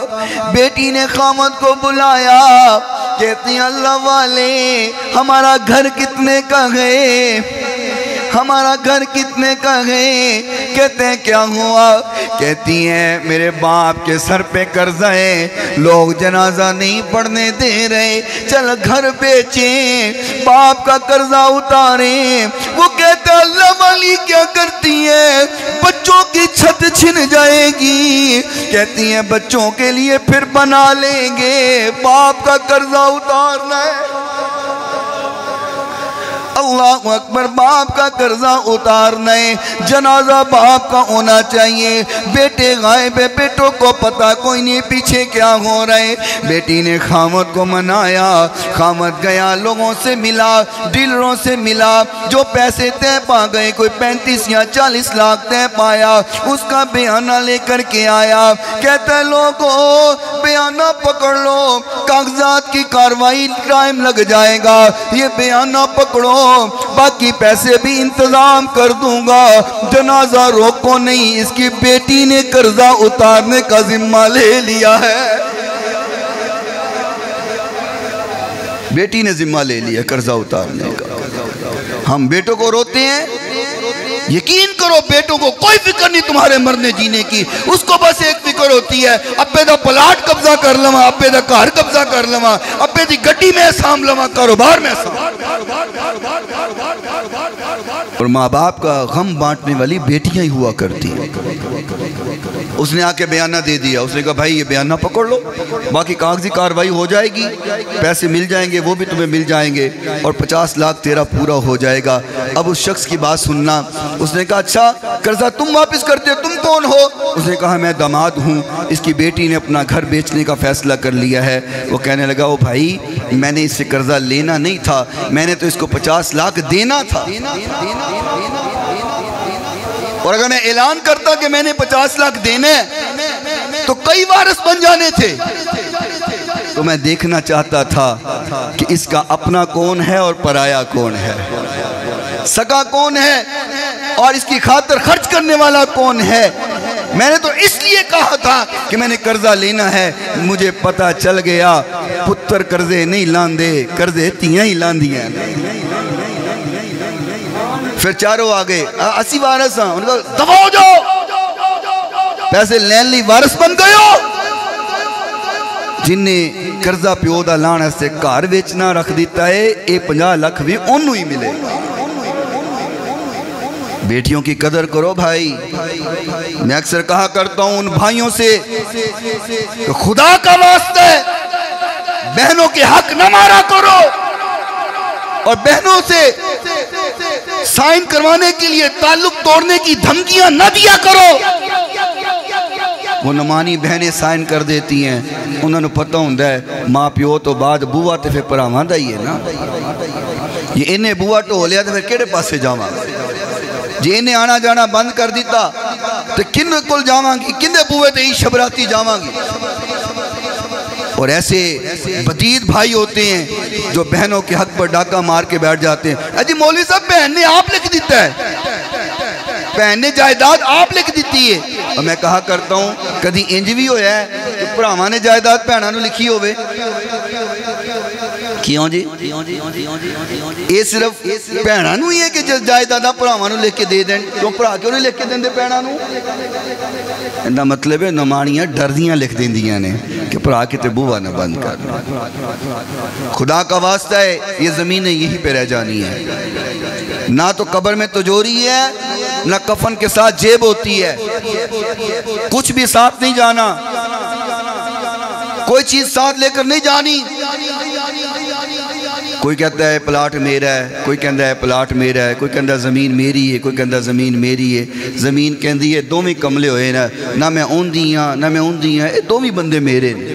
بیٹی نے خامد کو بلایا، کہتے ہیں اللہ والے ہمارا گھر کتنے کا ہے؟ ہمارا گھر کتنے کا ہے؟ کہتے ہیں کیا ہوا؟ کہتی ہیں میرے باپ کے سر پہ قرضہ ہے، لوگ جنازہ نہیں پڑھنے دے رہے، چل گھر بیچیں، باپ کا قرضہ اتاریں۔ وہ کہتے ہیں اللہ والی کیا کرتی ہے؟ بچوں کی چھت چھن جائے گی۔ کہتی ہیں بچوں کے لیے پھر بنا لیں گے، باپ کا قرضہ اتارنا ہے۔ اللہ اکبر، باپ کا قرضہ اتارنا ہے، جنازہ باپ کا ہونا چاہیے۔ بیٹے غائب ہے، بیٹوں کو پتہ کوئی نہیں پیچھے کیا ہو رہا ہے۔ بیٹی نے خامد کو منایا، خامد گیا، لوگوں سے ملا، ڈیلروں سے ملا، جو پیسے طے پا گئے، کوئی 35 یا 40 لاکھ طے پایا، اس کا بیانہ لے کر کے آیا۔ کہتا ہے لوگوں بیانہ پکڑ لو، کاغذات کی کاروائی ٹائم لگ جائے گا، یہ بیانہ پکڑو، باقی پیسے بھی انتظام کر دوں گا، جنازہ روکو نہیں۔ اس کی بیٹی نے قرضہ اتارنے کا ذمہ لے لیا ہے، بیٹی نے ذمہ لے لیا قرضہ اتارنے کا۔ ہم بیٹوں کو روتے ہیں، یقین کرو بیٹوں کو کوئی فکر نہیں تمہارے مرنے جینے کی، اس کو بس ایک فکر ہوتی ہے ابے دا پلاٹ قبضہ کر لما، ابے دا گھر قبضہ کر لما، ابے دی گڈی میں سام لما، کاروبار میں سام۔ اور ماں باپ کا غم بانٹنے والی بیٹیاں ہی ہوا کرتی ہیں۔ اس نے آ کے بیانہ دے دیا، اس نے کہا بھائی یہ بیانہ پکڑ لو، باقی کاغذی کاروائی ہو جائے گی، پیسے مل جائیں گے، وہ بھی تمہیں مل جائیں گے، اور 50 لاکھ تیرا پورا ہو جائے گا۔ اب اس شخص کی بات سننا، اس نے کہا اچھا قرضہ تم واپس کرتے ہو، تم کون ہو؟ اس نے کہا میں داماد ہوں۔ اس کی بیٹی نے اپنا گھر بیچنے کا فیصلہ کر لیا ہے۔ وہ کہنے لگا او بھائی میں نے اس سے قرضہ لینا نہیں تھا، میں نے تو اس کو 50 لاکھ دینا تھا، اور اگر میں اعلان کرتا کہ میں نے 50 لاکھ دینے تو کئی وارث بن جانے تھے، تو میں دیکھنا چاہتا تھا کہ اس کا اپنا کون ہے اور پرایا کون ہے، سگا کون ہے اور اس کی خاطر خرچ کرنے والا کون ہے۔ میں نے تو اس لیے کہا تھا کہ میں نے قرضہ لینا ہے، مجھے پتا چل گیا پتر قرضے نہیں لاندے، قرضے تیاں ہی لاندی ہیں۔ پھر چاروں آگے 80 وارث ہیں، انہوں نے کہا دفع ہو جاؤ، پیسے لین لی وارث بن گئے ہو۔ جن نے قرضہ پیو دا لانا سے کار ویچنا رکھ دیتا ہے، اے 50 لاکھ بھی انہوں ہی ملے۔ بیٹیوں کی قدر کرو بھائی۔ میں اکثر کہا کرتا ہوں ان بھائیوں سے کہ خدا کا واسطہ ہے بہنوں کے حق نہ مارا کرو، اور بہنوں سے سائن کروانے کے لیے تعلق توڑنے کی دھمکیاں نہ دیا کرو۔ وہ نمانی بہنیں سائن کر دیتی ہیں، انہوں نے پتہ ہوندہ ہے ماں پیو تو بعد بوہ تے پھر پراواں دا ہی ہے نا، یہ انہیں بوہ تو لیا تو پھر کیڑے پاس سے جاواں، جی انہیں آنا جانا بند کر دیتا تو کن کل جاواں گی، کن دے بوہ تے ہی شبراتی جاواں گی۔ اور ایسے بدید بھائی ہوتے ہیں جو بہنوں کے حق پر ڈاکہ مار کے بیٹھ جاتے ہیں، اجی مولوی صاحب بہن نے آپ لکھ دیتا ہے، بہن نے جائیداد آپ لکھ دیتی ہے۔ اور میں کہا کرتا ہوں کدھی انج بھی ہویا ہے کہ پراواں نے جائیداد بہناں نوں لکھی ہوئے، کیوں جی؟ یہ صرف بہناں نوں ہی ہے کہ جائیداد پراواں نوں لکھ کے دے دیں، کیوں پرا کیوں نہیں لکھ کے دیندے بہناں نوں؟ اندہ مطلب ہے نمانیاں ڈردیاں لکھ دیندیاں نے کہ پرا کے تے بوہ نہ بند کر۔ خدا کا واسطہ ہے یہ زمینیں یہی پہ رہ جانی ہے، نہ تو قبر میں تجوری ہے، نہ کفن کے ساتھ جیب ہوتی ہے، کچھ بھی ساتھ نہیں جانا، کوئی چیز ساتھ لے کر نہیں جانی۔ کوئی کہتا ہے پلاٹ میرا ہے، کوئی کہتا ہے پلاٹ میرا ہے، کوئی کہتا ہے زمین میری ہے، کوئی کہتا ہے زمین میری ہے۔ زمین کہندی ہے دومی کملے ہوئے نا، نہ میں اون دیاں نہ میں اون دیاں، اے دومی بندے میرے نے،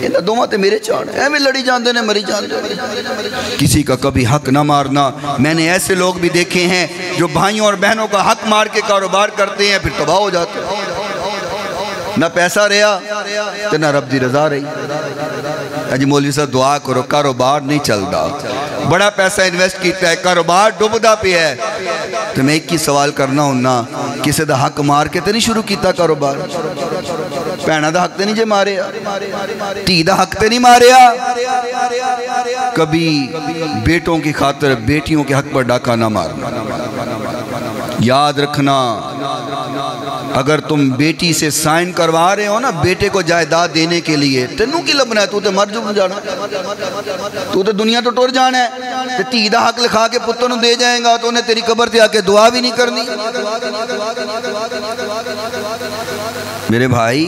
انہاں دوماں تے میرے چاڑ ہے، میں لڑی جاندے نے مری جاندے۔ کسی کا کبھی حق نہ مارنا۔ میں نے ایسے لوگ بھی دیکھے ہیں جو بھائیوں اور بہنوں کا حق مار کے کاروبار کرتے ہیں، پھر تباہ ہو جاتے ہیں، نہ پیسہ رہا تو نہ رب دی رضا رہی۔ اجی مولوی صاحب دعا کرو، کاروبار نہیں چلتا، بڑا پیسہ انویسٹ کیتا ہے، کاروبار ڈوبدا پہ ہے۔ تو میں ایک ہی سوال کرنا ہوں نا، کسی دا حق مار کے تے نہیں شروع کیتا کاروبار بھیناں دا حق تے نہیں جے ماریا دھی دا حق تے نہیں ماریا کبھی بیٹوں کی خاطر بیٹیوں کے حق پر ڈاکہ نہ مارنا یاد رکھنا اگر تم بیٹی سے سائن کروا رہے ہو نا بیٹے کو جائیداد دینے کے لیے تینوں کی لبنا ہے تو تے مر جو جانا تو تے دنیا تو ٹور جانا ہے تے دھی دا حق لکھا کے پتر نوں دے جائیں گا تو انہیں تیری قبر تے آ کے دعا بھی نہیں کرنی میرے بھائی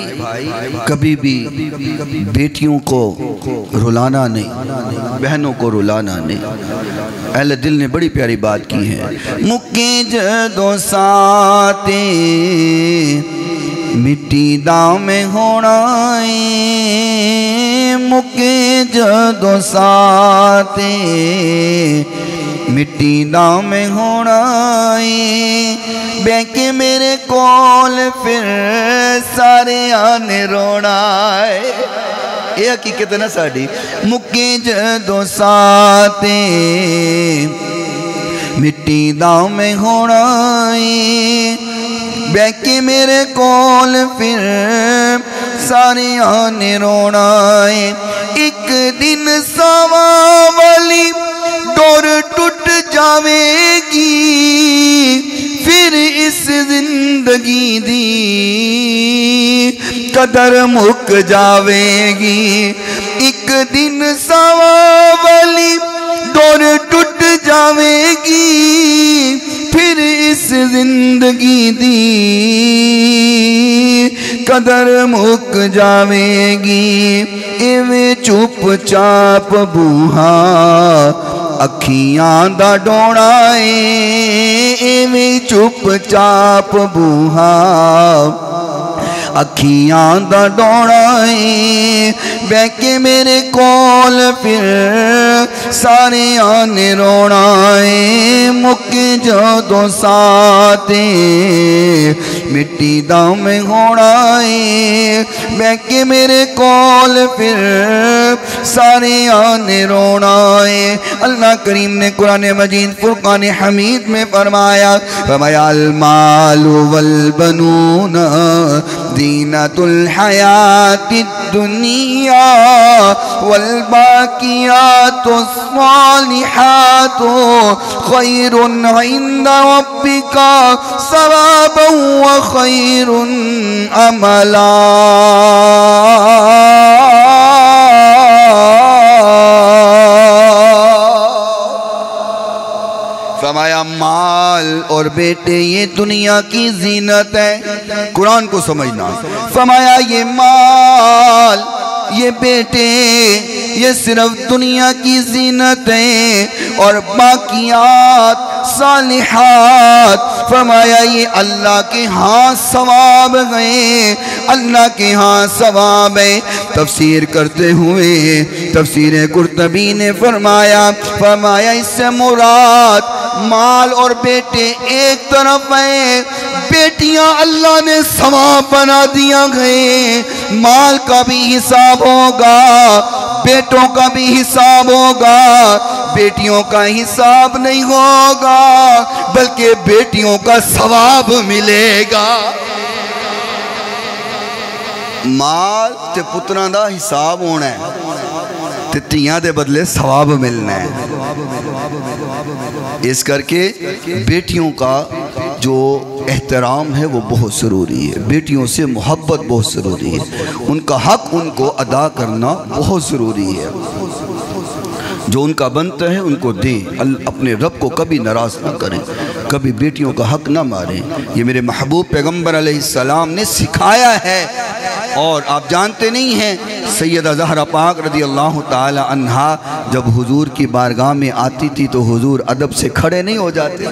کبھی بھی بیٹیوں کو رلانا نہیں بہنوں کو رلانا نہیں اہل دل نے بڑی پیاری بات کی ہے مکے جدو ساتے مٹی داں میں ہونا مکے جدو ساتے مٹی داں میں ہونا بینکے میرے کول پھر سارے آنے رونا یہ حقیقت ہے نا ساڑی مکے جدو ساتے مٹی داں میں ہونا بینکے میرے کول پھر سارے آنے رونا ایک دن ساوا والی ڈور ٹوٹ جاوے گی پھر اس زندگی دی قدر مک جاوے گی ایک دن ساوا والی ڈور ٹوٹ جاوے گی پھر اس زندگی دی قدر مک جاوے گی ایویں چپ چاپ بوہا اکھیاں دا ڈوڑا ایویں چپ چاپ بوہا اکھیاں دا ڈوڑا بیکے میرے کول پھر سارے آنے رونا مک جدو ساتے مٹی داں میں ہونا بیکے میرے کول پھر سارے آنے رونا اللہ کریم نے قرآن مجید فرقان حمید میں فرمایا المال والبنون زینۃ الحیات الدنیا والباقیات الصالحات خیر عند ربک ثوابا وخیر املا فرمایا مال اور بیٹے یہ دنیا کی زینت ہے قرآن کو سمجھنا فرمایا یہ مال یہ بیٹے یہ صرف دنیا کی زینت ہے اور باقیات صالحات فرمایا یہ اللہ کے ہاں ثواب گئے اللہ کے ہاں ثواب ہے تفسیر کرتے ہوئے تفسیر قرطبی نے فرمایا اس سے مراد مال اور بیٹے ایک طرف ہیں بیٹیاں اللہ نے ثواب بنا دیا گئے مال کا بھی حساب ہوگا بیٹوں کا بھی حساب ہوگا بیٹیوں کا حساب نہیں ہوگا بلکہ بیٹیوں کا ثواب ملے گا مال تے پتران دا حساب ہونا ہے تے تیاں دے بدلے ثواب ملنا ہے اس کر کے بیٹیوں کا جو احترام ہے وہ بہت ضروری ہے بیٹیوں سے محبت بہت ضروری ہے ان کا حق ان کو ادا کرنا بہت ضروری ہے جو ان کا بنتا ہے ان کو دیں اپنے رب کو کبھی ناراض نہ کریں کبھی بیٹیوں کا حق نہ ماریں یہ میرے محبوب پیغمبر علیہ السلام نے سکھایا ہے اور آپ جانتے نہیں ہیں سیدہ زہرا پاک رضی اللہ تعالی عنہا جب حضور کی بارگاہ میں آتی تھی تو حضور ادب سے کھڑے نہیں ہو جاتے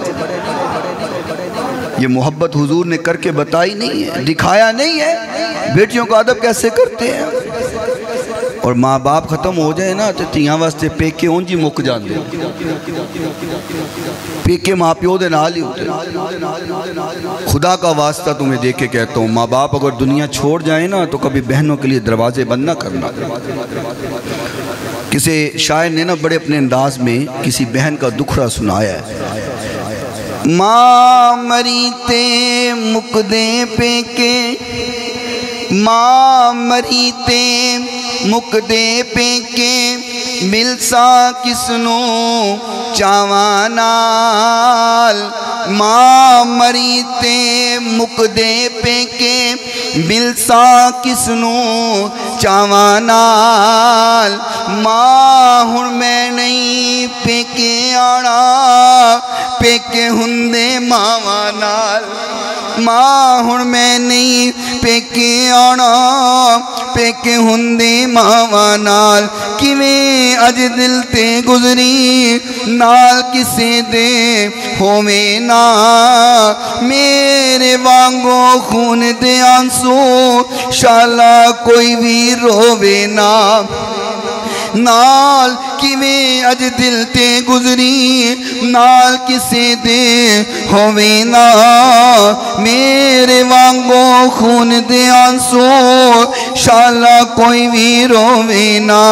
یہ محبت حضور نے کر کے بتائی نہیں ہے دکھایا نہیں ہے بیٹیوں کا ادب کیسے کرتے ہیں اور ماں باپ ختم ہو جائے نا تو تیاں واسطے پیکے ہوں جی مک جان دے پیکے ماں پیو دے نال ہی ہوتے خدا کا واسطہ تمہیں دیکھ کے کہتا ہوں ماں باپ اگر دنیا چھوڑ جائیں نا تو کبھی بہنوں کے لیے دروازے بند نہ کرنا کسی شاعر نے نا بڑے اپنے انداز میں کسی بہن کا دکھڑا سنایا ہے ماں مری تے مکدے پیکے ماں مری تے مکدے پیکے ملسا کسنو چاواں نال ماں مری تے مکدے پیکے ملسا کسنو چاواں نال ماں ہن میں نہیں پیکے آنا پیکے ہندے ماواں نال ماں ہن میں نہیں پیکے آنا پیکے ہندے ماواں نال کیویں اج دل تے گزری نال کسے دے ہوویں نا میرے وانگو خون دے آنسو شالا کوئی بھی رووے نا نال کیویں اج دل تے گزری نال کسے دے ہوویں نا میرے وانگو خون دے آنسو شالا کوئی بھی روویں نا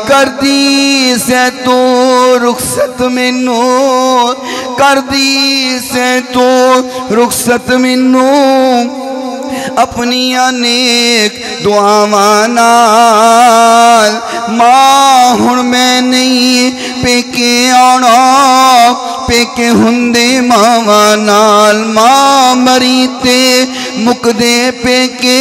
کر دی سے تو رخصت مینو کر دی سے تو رخصت مینو اپنیاں نیک دعاواں نال ماں ہن میں نہیں پیکے آنا پیکے ہندے ماواں نال ماں مری تے مکدے پیکے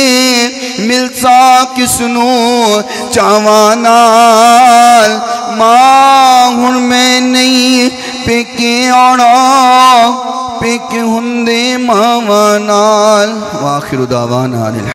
ملسا کسنو چاواں نال ماں ہن میں نہیں پیکے آنا پیکے ہندے ماواں نال وآخر دعوانا